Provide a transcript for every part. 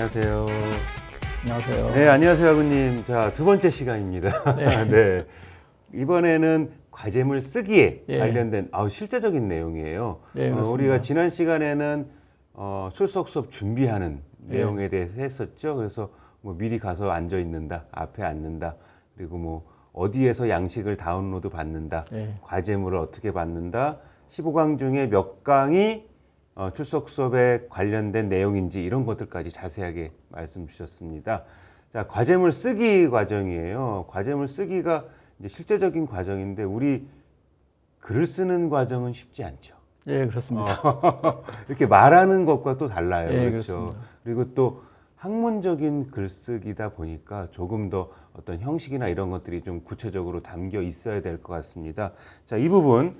안녕하세요. 안녕하세요. 네, 안녕하세요, 아구님. 자, 두 번째 시간입니다. 네. 네. 이번에는 과제물 쓰기에 예. 관련된 실제적인 내용이에요. 네, 그렇습니다. 우리가 지난 시간에는 출석 수업 준비하는 예. 내용에 대해서 했었죠. 그래서 뭐 미리 가서 앉아 있는다, 앞에 앉는다, 그리고 뭐 어디에서 양식을 다운로드 받는다, 예. 과제물을 어떻게 받는다, 15강 중에 몇 강이 출석 수업에 관련된 내용인지 이런 것들까지 자세하게 말씀 주셨습니다. 자, 과제물 쓰기 과정이에요. 과제물 쓰기가 이제 실제적인 과정인데 우리 글을 쓰는 과정은 쉽지 않죠. 예, 그렇습니다. 이렇게 말하는 것과 또 달라요. 예, 그렇죠. 그렇습니다. 그리고 또 학문적인 글쓰기다 보니까 조금 더 어떤 형식이나 이런 것들이 좀 구체적으로 담겨 있어야 될 것 같습니다. 자, 이 부분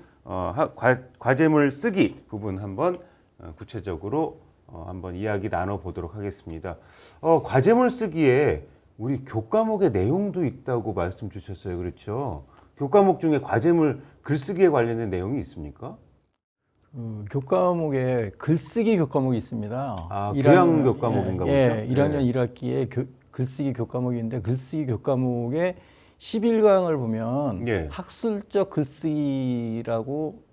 과제물 쓰기 부분 한번 구체적으로 한번 이야기 나눠보도록 하겠습니다. 과제물 쓰기에 우리 교과목의 내용도 있다고 말씀 주셨어요. 그렇죠? 교과목 중에 과제물 글쓰기에 관련된 내용이 있습니까? 교과목에 글쓰기 교과목이 있습니다. 교양 교과목인가 보죠? 예, 1학년 1학기에 글쓰기 교과목인데 글쓰기 교과목에 11강을 보면 예. 학술적 글쓰기라고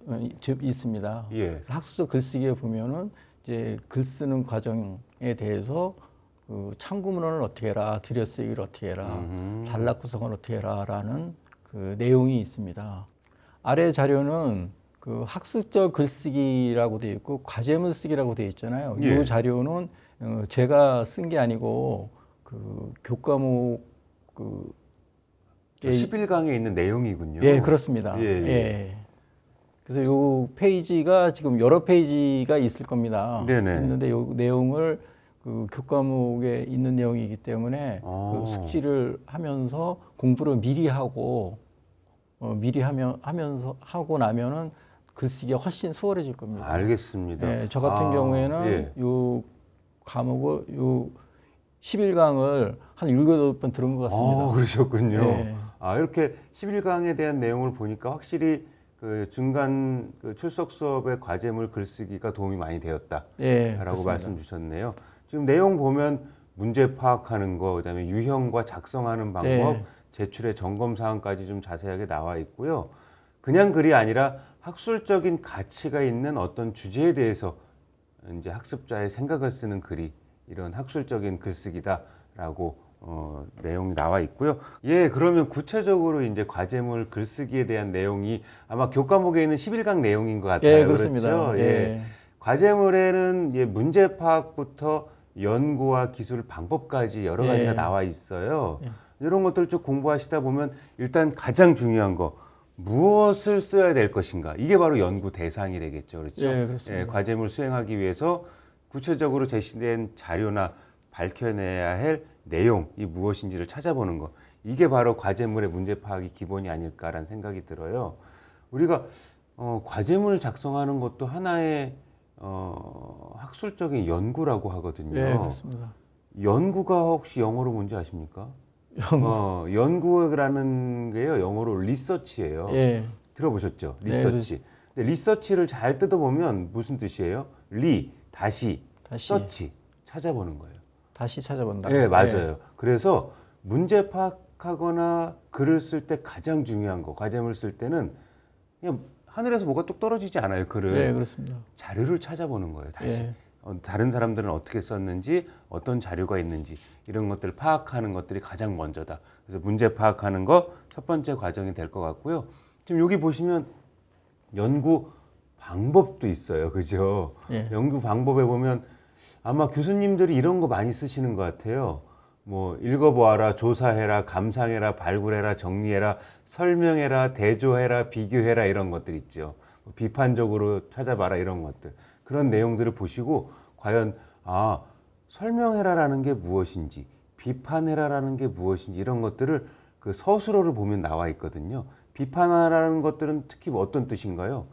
있습니다. 예. 학술적 글쓰기에 보면은 이제 글 쓰는 과정에 대해서 참고문헌을 어떻게 해라, 들여쓰기를 어떻게 해라, 단락 구성을 어떻게 해라라는 그 내용이 있습니다. 아래 자료는 그 학술적 글쓰기라고 되어 있고 과제물 쓰기라고 되어 있잖아요. 예. 이 자료는 제가 쓴 게 아니고 그 교과목 11강에 있는 내용이군요. 예, 그렇습니다. 예, 예. 예. 그래서 요 페이지가 지금 여러 페이지가 있을 겁니다. 네네. 있는데 요 내용을 그 교과목에 있는 내용이기 때문에 그 숙지를 하면서 공부를 미리 하고 미리 하면서 하고 나면은 글쓰기가 훨씬 수월해질 겁니다. 알겠습니다. 예, 저 같은 경우에는 예. 요 과목을 요 11강을 한 7-8번 들은 것 같습니다. 그러셨군요. 예. 이렇게 11강에 대한 내용을 보니까 확실히 그 중간 그 출석 수업의 과제물 글쓰기가 도움이 많이 되었다라고 예, 그렇습니다. 말씀 주셨네요. 지금 내용 보면 문제 파악하는 거, 그다음에 유형과 작성하는 방법, 네. 제출의 점검 사항까지 좀 자세하게 나와 있고요. 그냥 글이 아니라 학술적인 가치가 있는 어떤 주제에 대해서 이제 학습자의 생각을 쓰는 글이 이런 학술적인 글쓰기다라고 내용이 나와 있고요. 예, 그러면 구체적으로 이제 과제물 글쓰기에 대한 내용이 아마 교과목에 있는 11강 내용인 것 같아요. 예, 그렇습니다. 그렇죠? 예. 과제물에는 문제 파악부터 연구와 기술 방법까지 여러 가지가 예. 나와 있어요. 이런 것들을 쭉 공부하시다 보면 일단 가장 중요한 거 무엇을 써야 될 것인가, 이게 바로 연구 대상이 되겠죠. 그렇죠? 예, 그렇습니다. 과제물 수행하기 위해서 구체적으로 제시된 자료나 밝혀내야 할 내용이 무엇인지를 찾아보는 거, 이게 바로 과제물의 문제 파악이 기본이 아닐까라는 생각이 들어요. 우리가 과제물 작성하는 것도 하나의 학술적인 연구라고 하거든요. 예, 그렇습니다. 연구가 혹시 영어로 뭔지 아십니까? 연구라는 게요, 영어로 리서치예요. 예. 들어보셨죠? 네, 리서치. 근데 리서치를 잘 뜯어보면 무슨 뜻이에요? 다시, 서치, 찾아보는 거예요. 다시 찾아본다. 네, 맞아요. 그래서 문제 파악하거나 글을 쓸 때 가장 중요한 거, 과제물 쓸 때는 그냥 하늘에서 뭐가 뚝 떨어지지 않아요, 글을. 네, 그렇습니다. 자료를 찾아보는 거예요, 다시. 예. 다른 사람들은 어떻게 썼는지, 어떤 자료가 있는지, 이런 것들을 파악하는 것들이 가장 먼저다. 그래서 문제 파악하는 거 첫 번째 과정이 될 것 같고요. 지금 여기 보시면 연구 방법도 있어요. 그죠? 예. 연구 방법에 보면 아마 교수님들이 이런 거 많이 쓰시는 것 같아요. 뭐 읽어보아라, 조사해라, 감상해라, 발굴해라, 정리해라, 설명해라, 대조해라, 비교해라, 이런 것들 있죠. 비판적으로 찾아봐라, 이런 것들. 그런 내용들을 보시고 과연 설명해라라는 게 무엇인지, 비판해라라는 게 무엇인지, 이런 것들을 그 서술어를 보면 나와 있거든요. 비판하라는 것들은 특히 어떤 뜻인가요?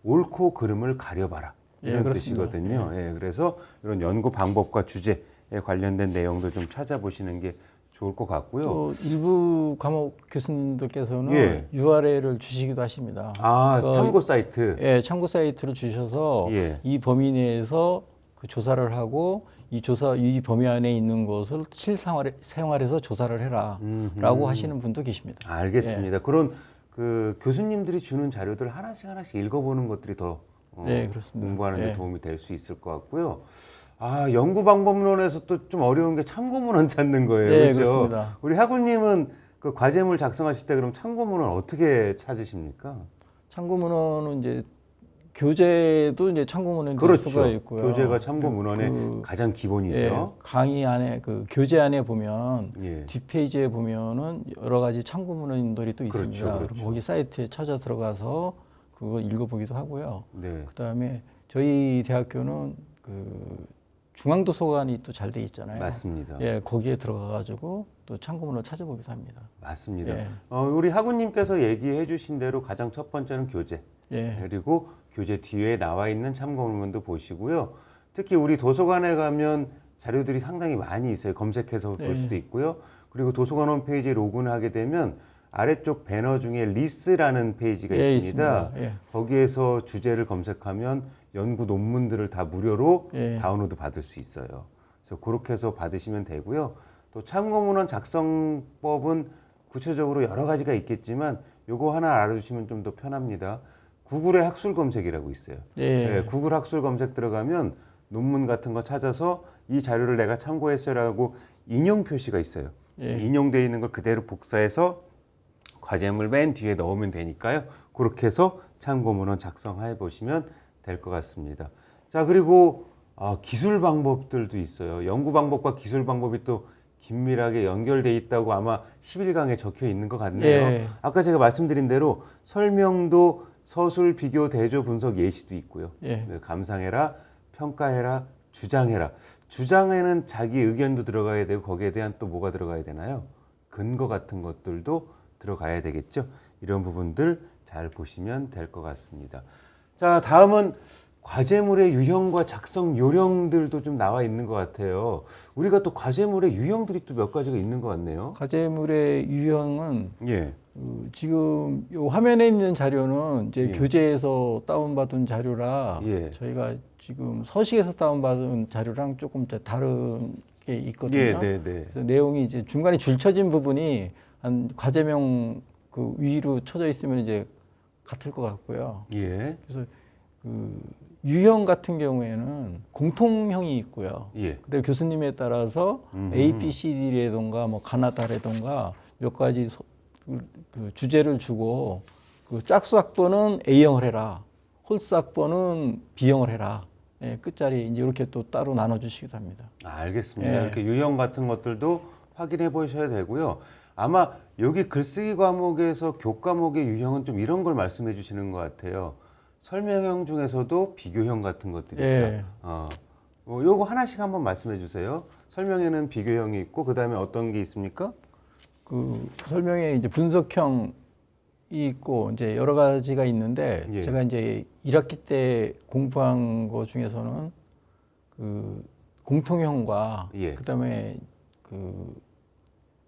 옳고 그름을 가려봐라, 이런 예, 뜻이거든요. 예, 그래서 이런 연구 방법과 주제에 관련된 내용도 좀 찾아보시는 게 좋을 것 같고요. 또 일부 과목 교수님들께서는 예. URL을 주시기도 하십니다. 참고 사이트. 예, 참고 사이트를 주셔서 예. 이 범위 내에서 그 조사를 하고 이 범위 안에 있는 것을 실생활에서 조사를 해라라고 하시는 분도 계십니다. 알겠습니다. 그런 그 교수님들이 주는 자료들 하나씩 읽어보는 것들이 더 네, 그렇습니다. 공부하는 데 도움이 될 수 있을 것 같고요. 아, 연구 방법론에서 또 좀 어려운 게 참고문헌 찾는 거예요. 네, 그렇죠? 그렇습니다. 우리 학우님은 그 과제물 작성하실 때 그럼 참고문헌 어떻게 찾으십니까? 참고문헌은 이제 교재도 이제 참고문헌 될 그렇죠. 수가 있고요. 교재가 참고문헌의 가장 기본이죠. 예, 강의 안에 그 교재 안에 보면 예. 뒷페이지에 보면은 여러 가지 참고문헌들이 또 있습니다. 그렇죠, 그렇죠. 그럼 거기 사이트에 찾아 들어가서 그거 읽어보기도 하고요. 네. 그다음에 저희 대학교는 그 중앙도서관이 또 잘 돼 있잖아요. 맞습니다. 예, 거기에 들어가가지고 또 참고문헌 찾아보기도 합니다. 맞습니다. 예. 우리 학우님께서 얘기해 주신 대로 가장 첫 번째는 교재. 예, 그리고 교재 뒤에 나와 있는 참고문도 보시고요. 특히 우리 도서관에 가면 자료들이 상당히 많이 있어요. 검색해서 볼 수도 있고요. 그리고 도서관 홈페이지에 로그인하게 되면 아래쪽 배너 중에 리스라는 페이지가 예, 있습니다. 있습니다. 예. 거기에서 주제를 검색하면 연구 논문들을 다 무료로 예. 다운로드 받을 수 있어요. 그래서 그렇게 해서 받으시면 되고요. 또 참고문헌 작성법은 구체적으로 여러 가지가 있겠지만 요거 하나 알아두시면 좀 더 편합니다. 구글의 학술 검색이라고 있어요. 예. 네, 구글 학술 검색 들어가면 논문 같은 거 찾아서 이 자료를 내가 참고했어요라고 인용 표시가 있어요. 예. 인용되어 있는 걸 그대로 복사해서 과제물 맨 뒤에 넣으면 되니까요. 그렇게 해서 참고문헌 작성해 보시면 될 것 같습니다. 자, 그리고 기술 방법들도 있어요. 연구 방법과 기술 방법이 또 긴밀하게 연결돼 있다고 아마 11강에 적혀 있는 것 같네요. 예. 아까 제가 말씀드린 대로 설명도 서술, 비교, 대조, 분석, 예시도 있고요. 예. 네, 감상해라, 평가해라, 주장해라. 주장에는 자기 의견도 들어가야 되고 거기에 대한 또 뭐가 들어가야 되나요? 근거 같은 것들도 들어가야 되겠죠. 이런 부분들 잘 보시면 될 것 같습니다. 자, 다음은 과제물의 유형과 작성 요령들도 좀 나와 있는 것 같아요. 우리가 또 과제물의 유형들이 또 몇 가지가 있는 것 같네요. 과제물의 유형은 예. 지금 요 화면에 있는 자료는 이제 예. 교재에서 다운받은 자료라 예. 저희가 지금 서식에서 다운받은 자료랑 조금 이제 다른 게 있거든요. 네, 네, 네. 그래서 내용이 이제 중간에 줄쳐진 부분이 한 과제명 그 위로 쳐져 있으면 이제 같을 것 같고요. 예. 그래서 그 유형 같은 경우에는 공통형이 있고요. 예. 근데 교수님에 따라서 A, B, C, D라든가 뭐 가나다라든가 몇 가지 그 주제를 주고 그 짝수 학번은 A형을 해라, 홀수 학번은 B형을 해라. 예, 끝자리 이제 이렇게 또 따로 나눠주시기도 합니다. 알겠습니다. 예. 이렇게 유형 같은 것들도 확인해 보셔야 되고요. 아마 여기 글쓰기 과목에서 교과목의 유형은 좀 이런 걸 말씀해 주시는 것 같아요. 설명형 중에서도 비교형 같은 것들이 예. 있다. 요거 하나씩 한번 말씀해 주세요. 설명에는 비교형이 있고 그 다음에 어떤 게 있습니까? 그 설명에 이제 분석형이 있고 이제 여러 가지가 있는데 예. 제가 이제 1학기 때 공부한 것 중에서는 그 공통형과 예. 그다음에 그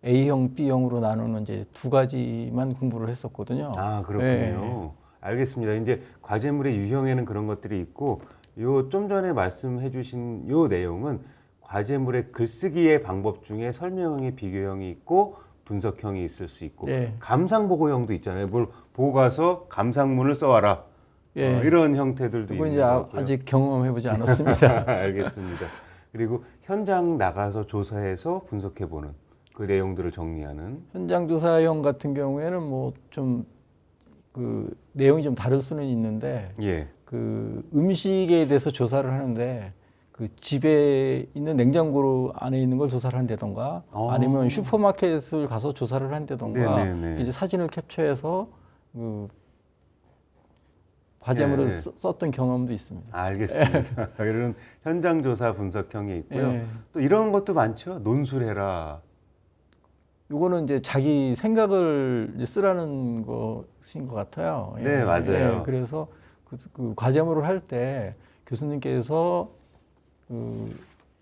A형, B형으로 나누는 이제 두 가지만 공부를 했었거든요. 아, 그렇군요. 알겠습니다. 이제 과제물의 유형에는 그런 것들이 있고 요 좀 전에 말씀해 주신 요 내용은 과제물의 글쓰기의 방법 중에 설명형의 비교형이 있고 분석형이 있을 수 있고 예. 감상보고형도 있잖아요. 뭘 보고 가서 감상문을 써와라. 예. 이런 형태들도 그건 있는 이제 것 같고요. 아직 경험해보지 않았습니다. 알겠습니다. 그리고 현장 나가서 조사해서 분석해보는 그 내용들을 정리하는. 현장 조사형 같은 경우에는 뭐 좀 그 내용이 좀 다를 수는 있는데 예. 그 음식에 대해서 조사를 하는데 그 집에 있는 냉장고 안에 있는 걸 조사를 한다던가 아니면 슈퍼마켓을 가서 조사를 한다던가 네네네. 이제 사진을 캡처해서 그 과제물을 예, 예. 썼던 경험도 있습니다. 알겠습니다. 이런 현장 조사 분석형이 있고요. 예. 또 이런 것도 많죠. 논술해라. 이거는 이제 자기 생각을 이제 쓰라는 것인 것 같아요. 예. 네, 맞아요. 예, 그래서 그 과제물을 할 때 교수님께서 그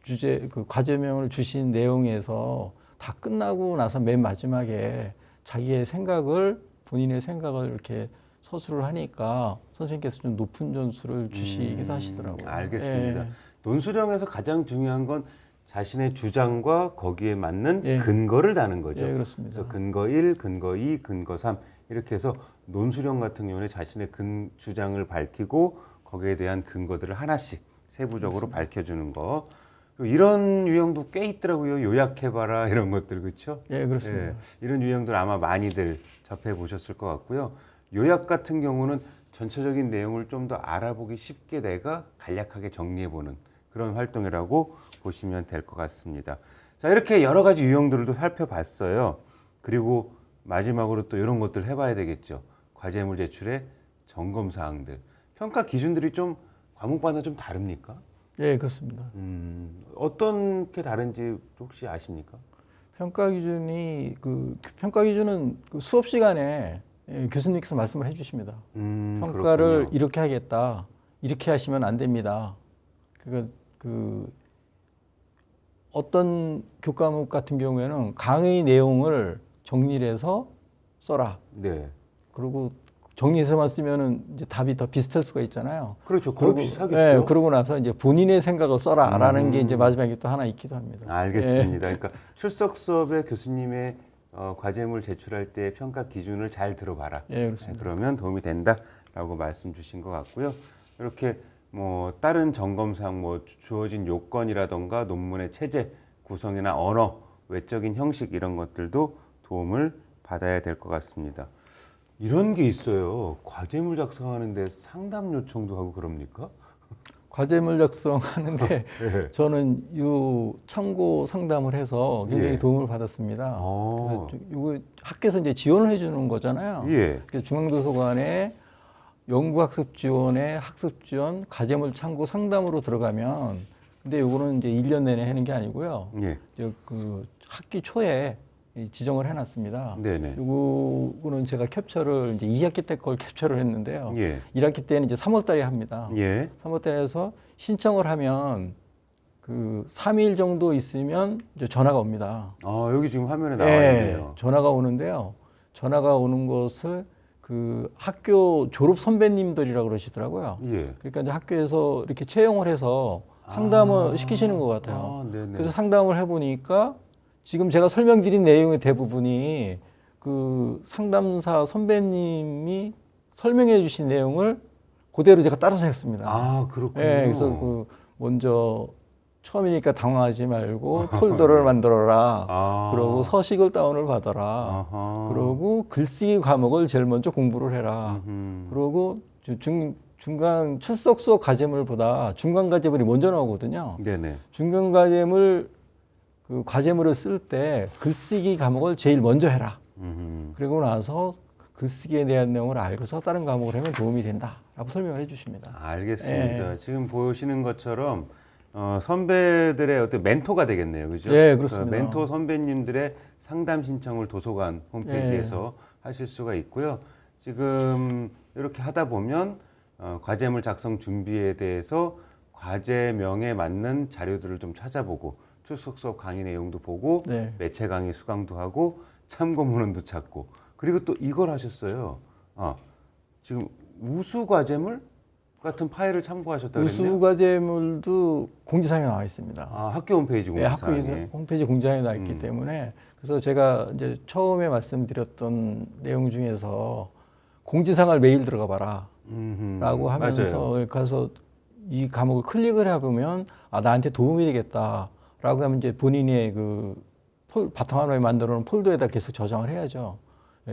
주제 그 과제명을 주신 내용에서 다 끝나고 나서 맨 마지막에 자기의 생각을 본인의 생각을 이렇게 서술을 하니까 선생님께서 좀 높은 점수를 주시기도 하시더라고요. 알겠습니다. 예. 논수령에서 가장 중요한 건 자신의 주장과 거기에 맞는 예. 근거를 다는 거죠. 예, 그렇습니다. 그래서 근거 1, 근거 2, 근거 3 이렇게 해서 논수령 같은 경우는 자신의 주장을 밝히고 거기에 대한 근거들을 하나씩 세부적으로 밝혀주는 거. 이런 유형도 꽤 있더라고요. 요약해봐라 이런 것들 그렇죠? 예, 그렇습니다. 예, 이런 유형들 아마 많이들 접해 보셨을 것 같고요. 요약 같은 경우는 전체적인 내용을 좀 더 알아보기 쉽게 내가 간략하게 정리해보는 그런 활동이라고 보시면 될 것 같습니다. 자, 이렇게 여러 가지 유형들도 살펴봤어요. 그리고 마지막으로 또 이런 것들 해봐야 되겠죠. 과제물 제출의 점검 사항들. 평가 기준들이 좀 과목마다 좀 다릅니까? 예, 그렇습니다. 어떤 게 다른지 혹시 아십니까? 평가 기준은 그 수업 시간에 예, 교수님께서 말씀을 해주십니다. 평가를 그렇군요. 이렇게 하겠다, 이렇게 하시면 안 됩니다. 그러니까 어떤 교과목 같은 경우에는 강의 내용을 정리를 해서 써라. 네. 그리고 정리해서만 쓰면은 이제 답이 더 비슷할 수가 있잖아요. 그렇죠. 그러고, 그렇겠죠. 예, 그러고 나서 이제 본인의 생각을 써라라는 게 이제 마지막에 또 하나 있기도 합니다. 알겠습니다. 그러니까 출석 수업에 교수님의 과제물 제출할 때 평가 기준을 잘 들어봐라. 예, 그렇습니다. 그러면 도움이 된다라고 말씀 주신 것 같고요. 이렇게 뭐 다른 점검상 뭐 주어진 요건이라던가 논문의 체제, 구성이나 언어, 외적인 형식 이런 것들도 도움을 받아야 될 것 같습니다. 이런 게 있어요. 과제물 작성하는데 상담 요청도 하고 그럽니까? 과제물 작성하는데 예. 저는 이 참고 상담을 해서 굉장히 예. 도움을 받았습니다. 어. 그래서 이거 학교에서 이제 지원을 해주는 거잖아요. 예. 그래서 중앙도서관에 연구학습지원에 학습지원 과제물 참고 상담으로 들어가면 근데 이거는 이제 1년 내내 하는 게 아니고요. 예. 이제 그 학기 초에 지정을 해놨습니다. 네네. 이거는 제가 캡처를 이제 2학기 때 걸 캡처를 했는데요. 예. 1학기 때는 이제 3월달에 합니다. 예. 3월달에 해서 신청을 하면 그 3일 정도 있으면 이제 전화가 옵니다. 여기 지금 화면에 나와 예, 있네요. 전화가 오는데요. 전화가 오는 것을 그 학교 졸업 선배님들이라고 그러시더라고요. 예. 그러니까 이제 학교에서 이렇게 채용을 해서 상담을 시키시는 것 같아요. 네네. 그래서 상담을 해보니까 지금 제가 설명드린 내용의 대부분이 그 상담사 선배님이 설명해 주신 내용을 그대로 제가 따라서 했습니다. 그렇군요. 예, 그래서 그 먼저 처음이니까 당황하지 말고 폴더를 만들어라. 그러고 서식을 다운을 받아라. 아하. 그러고 글쓰기 과목을 제일 먼저 공부를 해라. 그러고 중간 출석 수업 과제물보다 중간 과제물이 먼저 나오거든요. 네네. 중간 과제물 그 과제물을 쓸 때 글쓰기 과목을 제일 먼저 해라. 그리고 나서 글쓰기에 대한 내용을 알고서 다른 과목을 하면 도움이 된다라고 설명을 해주십니다. 알겠습니다. 예. 지금 보시는 것처럼 선배들의 어떤 멘토가 되겠네요, 그죠? 예, 그렇습니다. 멘토 선배님들의 상담 신청을 도서관 홈페이지에서 하실 수가 있고요. 지금 이렇게 하다 보면 과제물 작성 준비에 대해서 과제명에 맞는 자료들을 좀 찾아보고 출석 수업 강의 내용도 보고 네. 매체 강의 수강도 하고 참고 문헌도 찾고 그리고 또 이걸 하셨어요. 지금 우수 과제물 같은 파일을 참고하셨다고 우수 그랬네요. 과제물도 공지사항에 나와 있습니다. 학교 홈페이지 네, 학교 공지사항에. 홈페이지 공지사항에 나와 있기 때문에 그래서 제가 이제 처음에 말씀드렸던 내용 중에서 공지사항을 매일 들어가 봐라라고 하면서 맞아요. 가서 이 과목을 클릭을 해보면 나한테 도움이 되겠다라고 하면 이제 본인의 그 바탕화면에 만들어 놓은 폴더에다 계속 저장을 해야죠.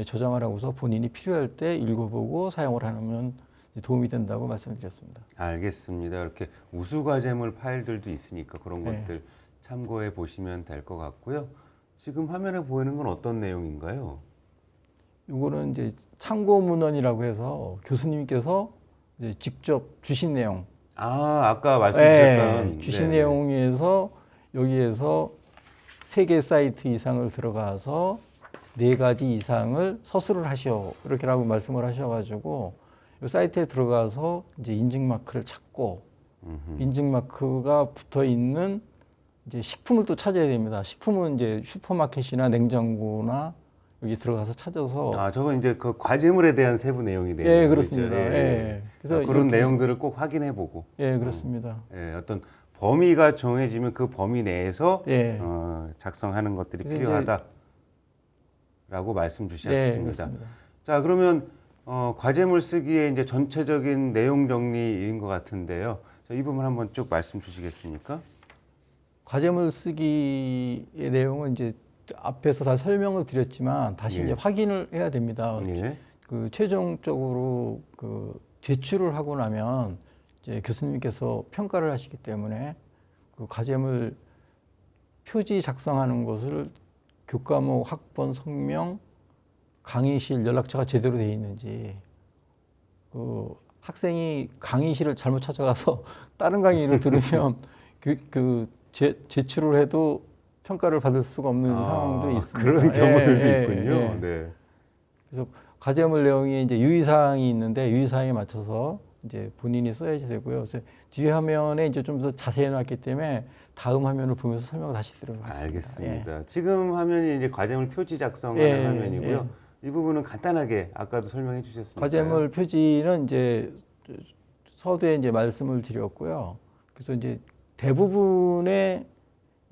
저장을 하고서 본인이 필요할 때 읽어보고 사용을 하면 도움이 된다고 말씀드렸습니다. 알겠습니다. 이렇게 우수 과제물 파일들도 있으니까 그런 네. 것들 참고해 보시면 될 것 같고요. 지금 화면에 보이는 건 어떤 내용인가요? 이거는 이제 참고 문헌이라고 해서 교수님께서 이제 직접 주신 내용, 아까 말씀 주셨던 주신 네네. 내용에서 여기에서 3개 사이트 이상을 들어가서 4가지 이상을 서술을 하시오 이렇게라고 말씀을 하셔가지고 이 사이트에 들어가서 이제 인증 마크를 찾고 인증 마크가 붙어 있는 이제 식품을 또 찾아야 됩니다. 식품은 이제 슈퍼마켓이나 냉장고나 여기 들어가서 찾아서 저건 이제 그 과제물에 대한 세부 내용이네요. 예, 그렇죠? 그렇습니다. 예. 예. 그래서 그런 이렇게- 내용들을 꼭 확인해 보고 예, 그렇습니다. 어떤 범위가 정해지면 그 범위 내에서 예. 작성하는 것들이 그래서 필요하다라고 말씀 네, 주셨습니다. 그렇습니다. 자, 그러면 과제물 쓰기의 이제 전체적인 내용 정리인 것 같은데요. 자, 이 부분 한번 쭉 말씀 주시겠습니까? 과제물 쓰기의 내용은 이제 앞에서 다 설명을 드렸지만 다시 예. 이제 확인을 해야 됩니다. 예. 그 최종적으로 그 제출을 하고 나면 이제 교수님께서 평가를 하시기 때문에 그 과제물 표지 작성하는 것을 교과목, 학번, 성명, 강의실, 연락처가 제대로 돼 있는지 그 학생이 강의실을 잘못 찾아가서 다른 강의를 들으면 제출을 해도 평가를 받을 수가 없는 상황도 있습니다. 그런 경우들도 예, 있군요. 예. 네. 그래서 과제물 내용이 이제 유의사항이 있는데 유의사항에 맞춰서 이제 본인이 써야지 되고요. 그래서 뒤에 화면에 이제 좀 더 자세히 해놨기 때문에 다음 화면을 보면서 설명을 다시 드리도록 하겠습니다. 알겠습니다. 지금 화면이 이제 과제물 표지 작성하는 예, 화면이고요. 이 부분은 간단하게 아까도 설명해 주셨으니까. 과제물 표지는 이제 서두에 이제 말씀을 드렸고요. 그래서 이제 대부분의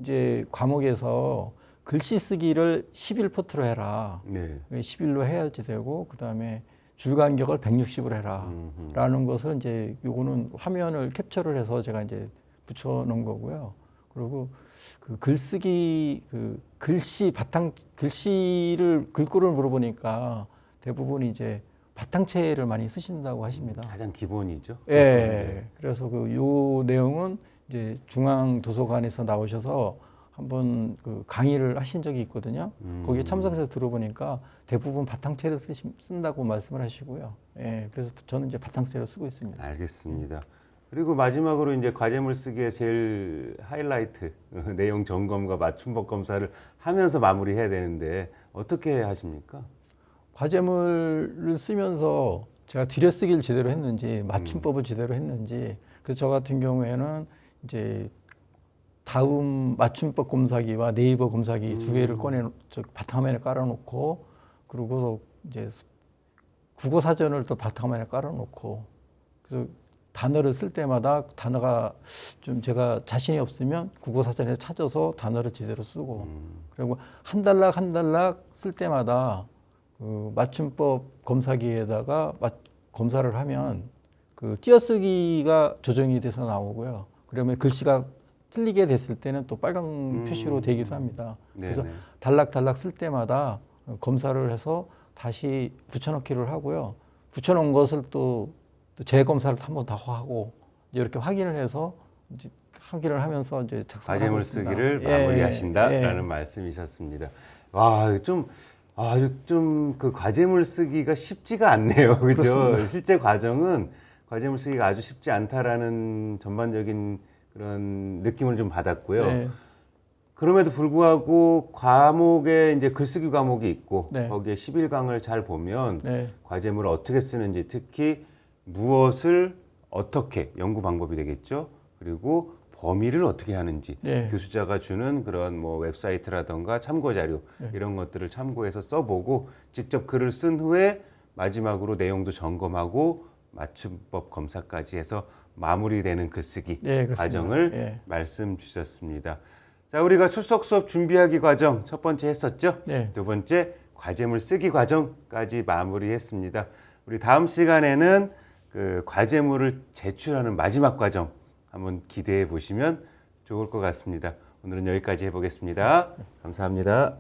이제 과목에서 글씨 쓰기를 11포트로 해라. 네. 11로 해야지 되고 그다음에 줄 간격을 160으로 해라. 라는 것을 이제 요거는 화면을 캡처를 해서 제가 이제 붙여 놓은 거고요. 그리고 그 글쓰기 그 글씨를 글꼴을 물어보니까 대부분 이제 바탕체를 많이 쓰신다고 하십니다. 가장 기본이죠. 예. 그래서 그 요 내용은 이제 중앙도서관에서 나오셔서 한번 그 강의를 하신 적이 있거든요. 거기에 참석해서 들어보니까 대부분 바탕체를 쓴다고 말씀을 하시고요. 예. 그래서 저는 이제 바탕체를 쓰고 있습니다. 알겠습니다. 그리고 마지막으로 이제 과제물 쓰기의 제일 하이라이트 내용 점검과 맞춤법 검사를 하면서 마무리해야 되는데 어떻게 하십니까? 과제물을 쓰면서 제가 들여쓰기를 제대로 했는지 맞춤법을 제대로 했는지 그래서 저 같은 경우에는 이제 다음 맞춤법 검사기와 네이버 검사기 두 개를 꺼내 바탕화면에 깔아놓고 그리고 이제 국어 사전을 또 바탕화면에 깔아놓고 그래서 단어를 쓸 때마다 단어가 좀 제가 자신이 없으면 국어 사전에 찾아서 단어를 제대로 쓰고 그리고 한 단락 쓸 때마다 그 맞춤법 검사기에다가 검사를 하면 그 띄어쓰기가 조정이 돼서 나오고요. 그러면 글씨가 틀리게 됐을 때는 또 빨간 표시로 되기도 합니다. 그래서 단락 쓸 때마다 검사를 해서 다시 붙여넣기를 하고요. 붙여놓은 것을 또 재검사를 한 번 더 하고 이렇게 확인을 해서 이제 확인을 하면서 이제 작성하고 과제물 있습니다. 쓰기를 마무리하신다라는 말씀이셨습니다. 와, 좀 그 과제물 쓰기가 쉽지가 않네요. 그죠? 그렇습니다. 실제 과정은 과제물 쓰기가 아주 쉽지 않다라는 전반적인 그런 느낌을 좀 받았고요. 네. 그럼에도 불구하고 과목에 이제 글쓰기 과목이 있고 네. 거기에 11강을 잘 보면 네. 과제물을 어떻게 쓰는지 특히 무엇을 어떻게 연구 방법이 되겠죠. 그리고 범위를 어떻게 하는지 네. 교수자가 주는 그런 뭐 웹사이트라던가 참고 자료 이런 것들을 참고해서 써보고 직접 글을 쓴 후에 마지막으로 내용도 점검하고 맞춤법 검사까지 해서 마무리되는 글쓰기 과정을 말씀 주셨습니다. 자, 우리가 출석 수업 준비하기 과정 첫 번째 했었죠. 두 번째 과제물 쓰기 과정까지 마무리했습니다. 우리 다음 시간에는 그 과제물을 제출하는 마지막 과정 한번 기대해 보시면 좋을 것 같습니다. 오늘은 여기까지 해보겠습니다. 감사합니다.